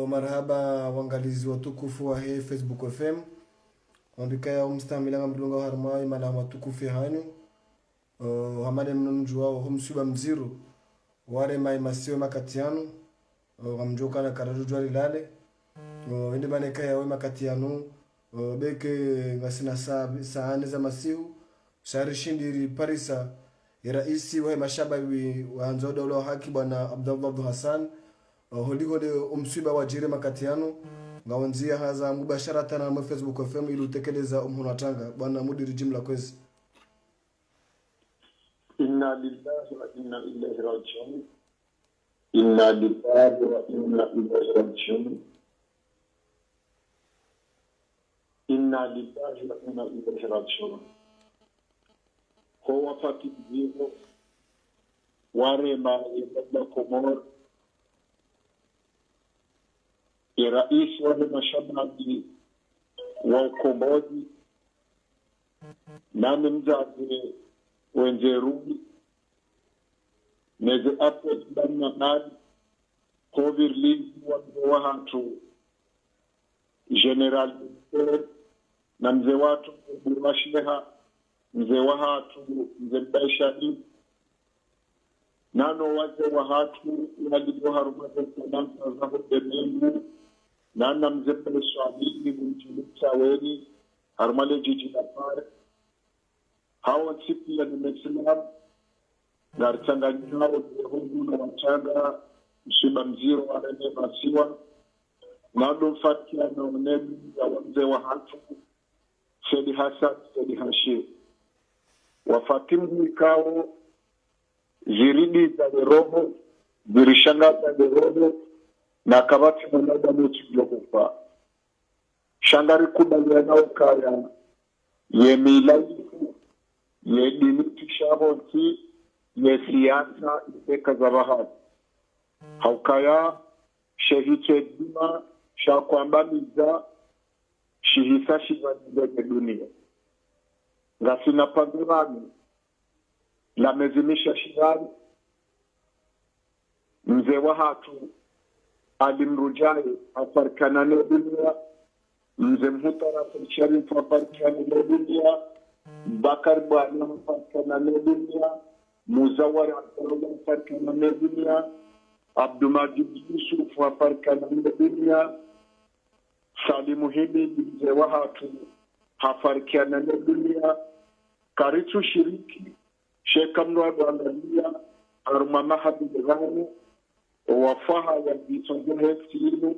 Marhaba wangalizi watukufu wa hii Facebook FM. Wandika ya umstamila mdunga harmai mala watukufu hanyu. Hamade mnunju wao humsuba mziru. Ware mai masiwe makatianu. Wamjoka na karajujwa lilale. Indi maneka ya we makatianu. Beke ngasina saane za masihu. Shari shindiri parisa. Iraisi wa mashabawi wa anzoda ulo haki bwana Abdullah Hassan. Holigode umswiba wajire makatiano ngawanzia haza mubasharatan na Facebook FM ili utekeleza umhunatanga bwana mudiri jimla kwezi. Inna lillahi wa inna ilaihi raji'un. Inna lillahi wa inna ilaihi raji'un. Inna lillahi wa inna ilaihi raji'un. Kwa fati vivo warema ya Komoro rais wa mashababi wa ukombozi nami mzazi wenjerudi neze apo ndana nani covid league wa hatu general na mzee watu burmasheha mzee wa hatu mzee baishani nano wazee wa hatu walio harumaza sanamsa za hudemengu nana mzee swahili mjulisa weni harmale jiji la pare hawa sipi ya nimesilam garchanganyao hungu na wachaga mshiba mziro warene masiwa nado fatia na unebi ya wazee wa hatu Sedi Hassan, Sedi Hashir wafatimu ikao ziridi za roho zirishanga za roho na kabati mwanada mwetu kufa shangari kubaliana ukaya ye milaifu ye diniti shabonti ye siasa ipeka za bahati haukaya shehike dima shakwambamiza shihisa shivaniza dunia ngasina pandurani la mezimisha shirani mzee wa hatu alimrujai afarkana na dunia mzee mhutara sharifu afarkana na dunia bakar bwana afarkana na dunia muzawar afarkana na dunia abdumajid yusuf afarkana na dunia salimu hidi mzee wa hatu afarkana na dunia karitu shiriki Sheikh Mnwado angalia arumama habibu wafaha ya vitongohe tilu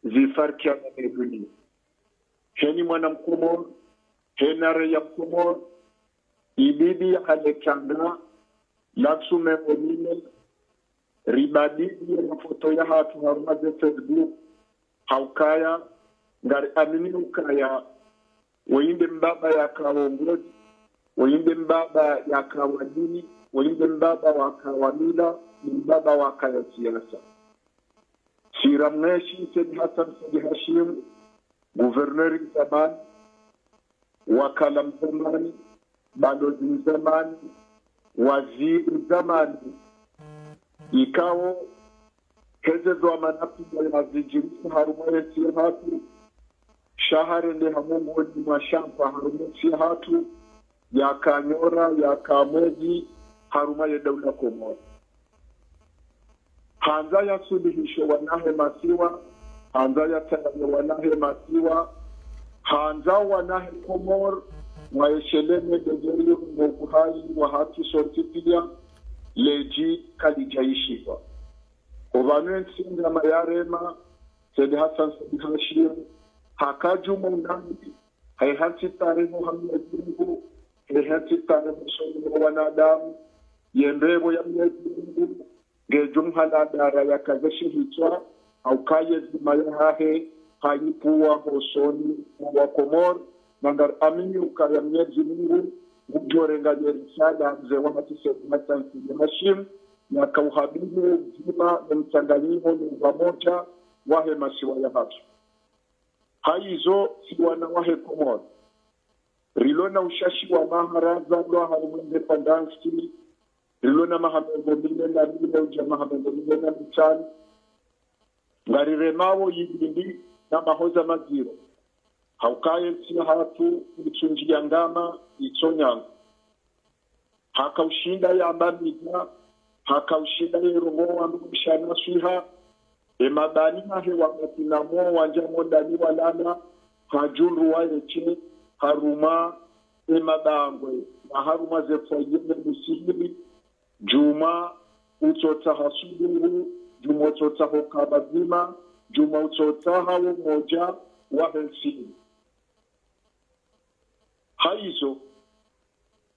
zifarkia na dunia. Heni mwana mkomor, henare ya mkomor, ibidi alekanga, laksu memorine, ribadidi ya mafoto ya hatu harumaze Facebook, haukaya, ngari amini ukaya, wainde mbaba ya kawongozi, wainde mbaba ya kawadini, wainde mbaba wa kawamila, mbaba wa kaya siasa. Siramneshi Sedi Hassan Sedi Hashim, guverneri zamani, wakala mzamani, balozi mzamani, waziri mzamani, ikawo hezezo wa manapiga ya vijirisi harumaye siya hatu, shahare le hamungu ni mwashampa harumaye siya hatu, ya kanyora ya kamezi haruma ya daula Komoro hanza ya sulihisho wanahe masiwa hanza ya tanaye wanahe masiwa hanza wanahe Komoro waesheleme degeri mwokuhai wa hati sortipia leji kalijaishiva ovanwe nsinga mayarema Sedi Hassan Sedi Hashim hakajumu ngambi haihansi tarehe Muhammad Mungu hati tare musoni wanadamu yembebo ya Mwenyezi Mungu ngejumhala dara ya kazeshi hitwa au kaye zimaya hahe hayipuwa hosoni wa Komoro nangar amini ukaya Mwenyezi Mungu ngujorenga jerisada mzee wa matise matansi Hashim na kauhabibu zima na mchanganyiko ni pamoja wahe masiwa ya hatu haizo si wana wahe Komoro rilona ushashi wa maharaza ndo harumu independence rilona mahamengo mine na mine uja mahamengo mine na mitani ngarire mawo yibindi na mahoza maziro haukaye tia hatu itsunjia ngama itsonyanga hakaushinda ya mbamiza hakaushinda ya roho wa mbishana suha emabani mahe wakati na mo wanjamo ndani walana hajunru wa yeche haruma emabangwe na haruma zefayene musihiri juma utota hasuduhu juma utota hokabazima juma utota hawo moja wa helsini haizo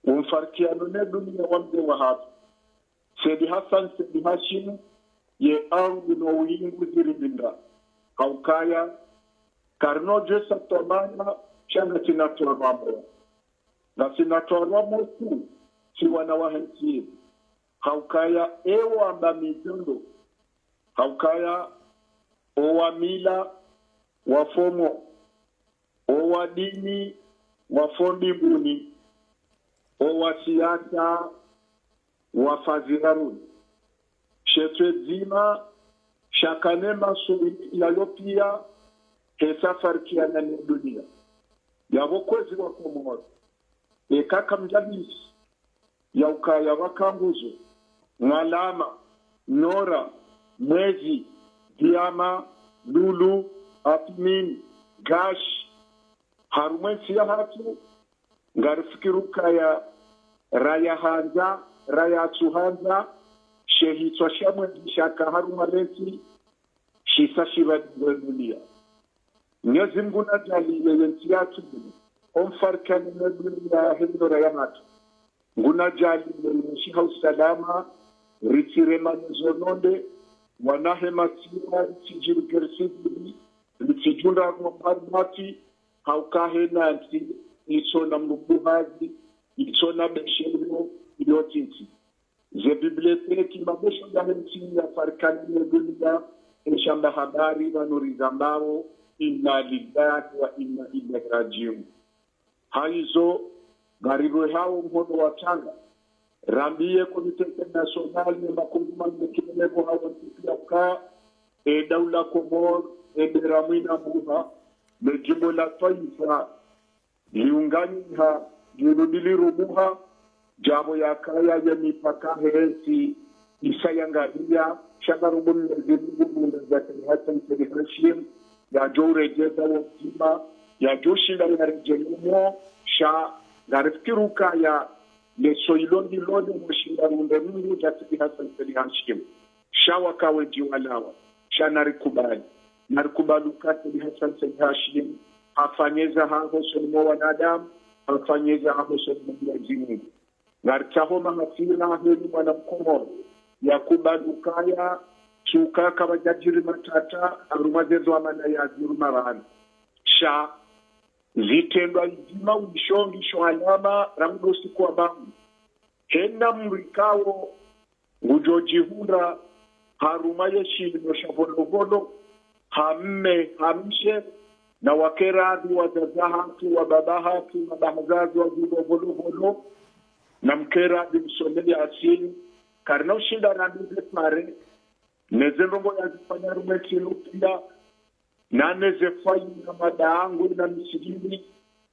umfarkiano ne dunia wamde wa hatu Sedi Hassan Sedi Hashim ye angu no wingu ziribinda haukaya karno jesa tomana changa tinatuarwamo na sinatuarwamo tu si wanawahensi haukaya ewa ambamizondo haukaya owa mila wafomo owa dini wafondibuni owa siasa wafaziraruni shetwe zima shakanema suri yalopia hesa farkiana ni dunia yabo kwezi wa komoro ekaka mjabisi ya ukaya wakambuzo ngalama nora mwezi diama lulu atmin gash harumwensi ya hatu ngarifikiruka ya raya hanza raya tuhanza shehitwa shamwe shaka harumalenti shisa shiva dunia Mwenyezi Mungu najali yenti yatu omfarkani na dunia hendo raya hatu ngunajali mwishiha usalama ritirema nzononde wanahema tiwa tijiru gersidi ritijunda mbarmati haukahe nanti isona mbuhazi isona beshelo iliotinti ze biblioteki mabesho ya henti ya farkani ya dunia eshamba habari na nurizambao inna lillahi wa inna ilaihi rajiun haizo garibu hao mhono wa tanga rambie komite national ya makunguma mekimeko hawa tipia ka daula komor beramwina mbuha mejimbo la taifa liungani ha yunudili rumuha jabo ya kaya ya mipaka heresi isayangalia shagarubu mwezimungu mwezatani Hassan Sedi Hashim ya jore jeza wakima ya joshila ya rejelumo sha garifikiruka ya lesoilondi lode mwishinda runde mungu jasidi Hassan Sedi Hashim sha wakawe jiwalawa sha narikubali Sedi Hassan Sedi Hashim hafanyeza hango sonimo wanadamu hafanyeza hango sonimo mwezimungu Gartaho mahafira heli mwana mkomoro ya kubadukaya chukaka wajajiri matata arumazezo amana ya ziru marani sha zitendwa izima uishongisho alama ramudo siku wa bangu henda mrikawo ujojihura harumaye shilino shavolovono hamshe na wakeradhi wazazahatu wababahatu mabahazazi wazivovolovolo na mkera bimsoneli asili karna ushinda randuze pare nezembongo ya zifanya rumeti lupia na nezefayi na madaangu na misigini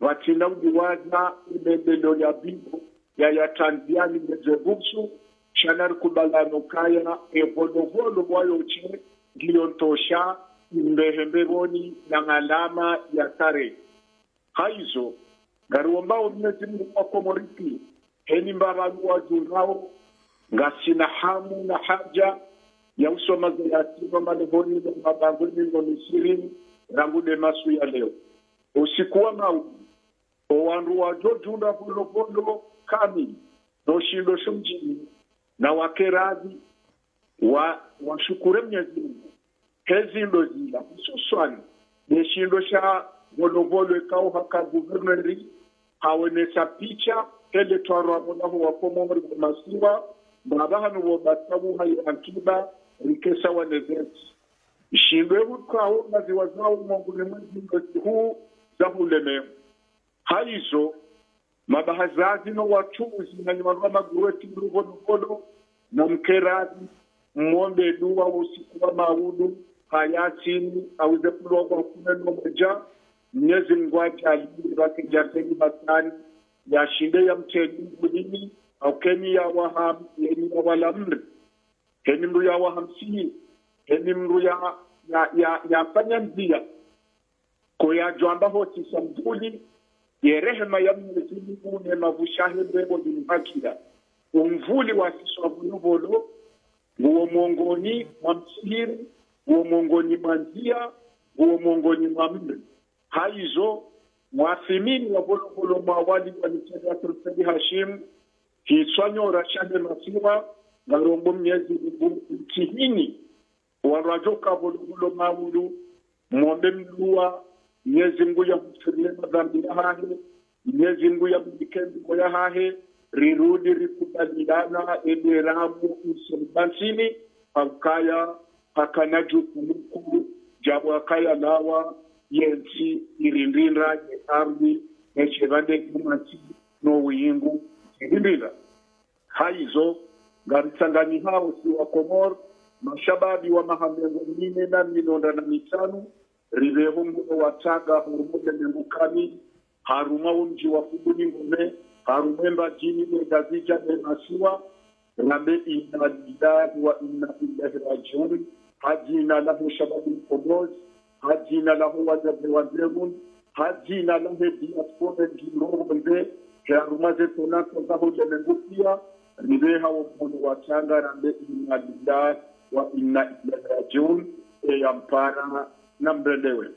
watina udiwaza imebelo ya bibu ya Tanziani nezebuksu shanar kubalano kaya evolovolo wayo uche giliontosha imbehembevoni na ngalama ya tare haizo garuombao Mwenyezi Mungu wa komoriki heni mbabalu wa zurao ngasina hamu na haja ya usoma zayatiwa malevoni na mabangoni na misirini rangude masu ya leo usikuwa maudi owanru wa jojunda volo kami no shindo shumjini na wakeradhi wa shukure Mwenyezi Mungu hezi ndo zila ususwani ne shindo sha volo ekao haka guverneri hawenesa picha hele tuarwa muna huwa pomomri masiwa mbabahanu wabatabu hayi ankiba rikesa wanezeti ishindwe hukao na ziwazao mwangune mwezi huu za huleme haizo mabahazazi no wachuzi na nyumanua maguweti mrugo na mkerazi mwombe dua usiku wa maudu hayatini auze kulogwa kuneno moja Mwenyezi Mungu ajalie bakijateni batani ya shinde ya mteni kulini au keni ya waham yeni ya walamri keni mru ya wahamsini keni mru ya fanya mzia kwa ya joamba hoti samtuli ye rehema ya Mwenyezi Mungu ne mavushahe bebo dinhakira umvuli wa kiswa vunuvolo uwo mongoni mwa msihiri uwo mongoni mwa njia uwo mongoni mwa mri haizo wathimini wa volokolo mawali wa nitenda Turfedi Hashim kiswanyora shande masiwa garombo Mwenyezi Mungu kihini warajoka volokolo mawulu mwombe mlua Mwenyezi Mungu ya mfirie madhambi ya hahe Mwenyezi Mungu ya mdikendi kwa ya hahe rirudi rikubaliana ederamu usulbansini akaya akanaju kumuku jabu akaya lawa yensi irindinra ye ardhi nechevande kumati no wingu irindira haizo garisangani hao si wa Komor mashababi wa mahamengo mine na minonda na mitano riveho mbuno wataga hurumote mbukani haruma umji wa kubuni ngume harumemba jini megazija masiwa rabe inna lillahi wa inna ilaihi rajiun hajina lahu shababi Komor hajina lahu wajabe wazemun hajina lahu diaspora ngirombe harumaze tonako zaho jemengupia riveha wa mbuno wataga rabe inna lillahi wa inna ilaihi rajiun yampara na mbelewe.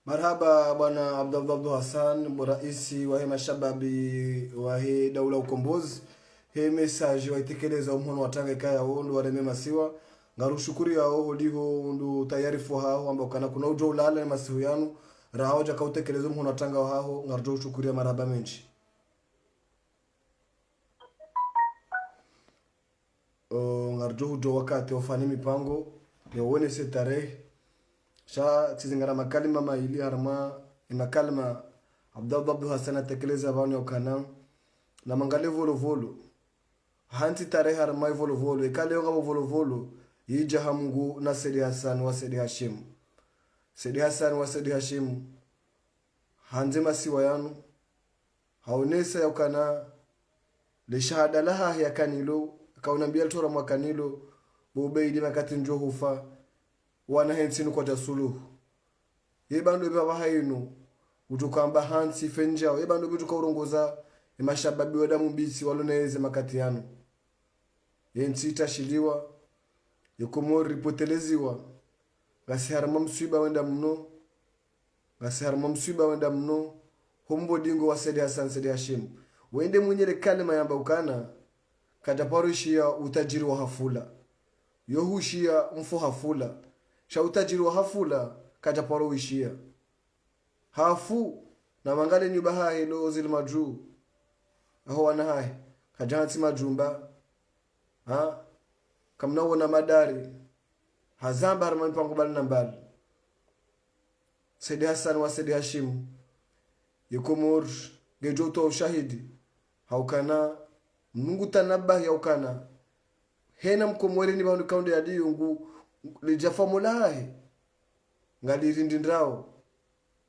Marhaba bwana Abdullah Hassan, raisi wa hema shababi wa hii daula ukombozi. Hii message waitekeleza umhono watanga kaya ondo wareme masiwa. Ngarushukuri yao ndiho ndu tayari fo hao ambao kana kuna ujo ulala masihu yanu rahoja kautekeleza umhono watanga hao ngarjo shukuri marhaba menji. Ngarjo ujo wakati ofani mipango yawone se tarehe sha tizingara makalima maili harma makalima Abdullah Hassan atekeleza bana ukana na mangale volo hanti tarehe harma volo ikale yonga volo yija hamngu na Said Hassan wa Said Hashim Said Hassan wa Said Hashim hanze masiwa yanu haonesa yokana le shahada laha ya kanilo kaunambia tora mwakanilo bobeidi makati njo hufa wana hensinu kwa jasuluhu yebando baba hainu utukamba hansi fenjao yebando bituka urongoza mashababi wa damu bisi waloneze makati yanu yensi tashiliwa yokomori ripoteleziwa gasiharama msuiba wenda mno hombo dingo wa Said Hassan Said Hashim wende mwenyele kalima yamba ukana kataparushia utajiri wa hafula yohushia mfu hafula sha utajiri wa hafula kataparo wishia hafu na mangale nyuba hai lo zil maju aho wana hai kajansi majumba kamna wona madari hazamba harman pango bal nambal Said Hassan wa Said Hashim yokomor gejoto shahidi haukana Mungu tanabah yaukana hena mkomwele ni bandu kaunde ya diyungu lijafa molahe ngadirindindrao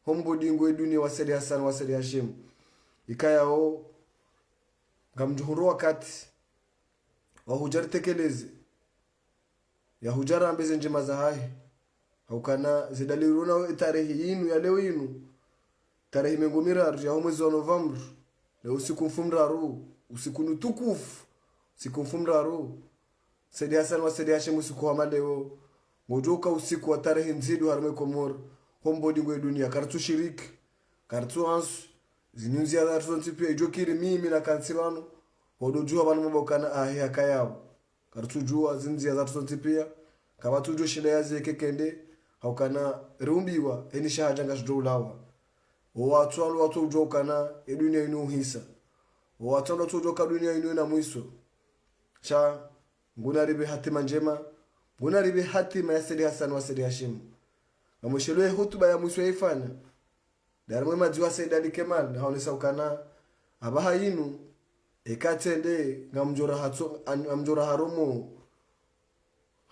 hombo dingo dunia wa Said Hassan wa Said Hashim ikayao ngamjuhuru wakati wa hujari tekeleze ya hujara ambeze njema za hai haukana zidaliruna tarehe yinu ya leo yinu tarehe mengomiraru ya mwezi wa November leo usiku mfumraru usiku nutukufu usiku mfumraru Said Hassan wa Said Hashim usiku wa maleo mojoka usiku wa tarehe nzidu harme Komor hombo dingo dunia kartu shiriki kartu ansu zinyunzi ya zartu pia ijokiri mimi na kansirano hodojua bana mabokana ahi akayao kartu jua zinzi ya zartu pia kama tujo shida yazi kekende haukana rumbiwa eni shahajanga shidolawa watu ujokana dunia inu hisa watu ujoka dunia inu na mwiso cha nguna ribe hatima njema nguna ribe hatima ya Said Hassan wa Said Hashim ngamoshelewe hutuba ya mwiso yaifanya darmwe majiwa Said Ali Kemal haonesa ukana abaha yinu ekatende ngamjora haromo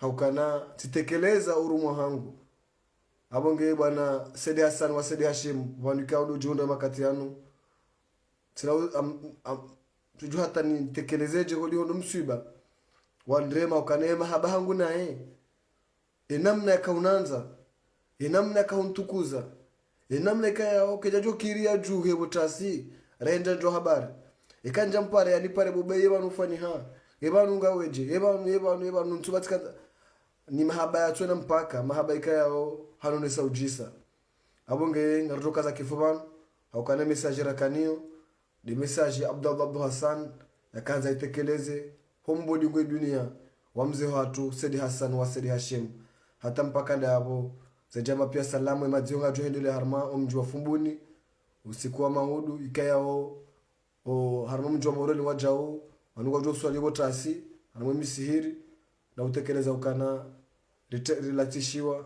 haukana titekeleza urumwa hangu abonge bwana Said Hassan wa Said Hashim wanika ujundo makati yanu tira tuju hata ni tekelezeje holi hondo msiba wandrema ukanema haba hangu nae enamna kaunanza enamna kauntukuza enamna kaya okejajo kiria juu hebo tasi renda jo habari ikanja mpare yani pare bobe yeba nufani ha yeba nungaweje yeba nuntubatika ni mahaba ya twena mpaka mahaba ikaya hanone saujisa abonge ngaroka za kifuban au kana message rakanio de message Abdul Hassan yakanza itekeleze hombodi ngwe dunia wa mzee watu Said Hassan wa Said Hashim hata mpaka ndabo zajama pia salamu emadzionga johendele harma omji wa fumbuni usiku wa mahudu ikaya o harma mji wa moreli wajao wanuga jo swali botasi harma misihiri na utekeleza ukana relatishiwa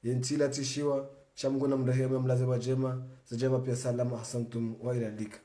yentila tishiwa shamgona mrehema mlaze wajema zajama pia salamu ahsantum wa ila dika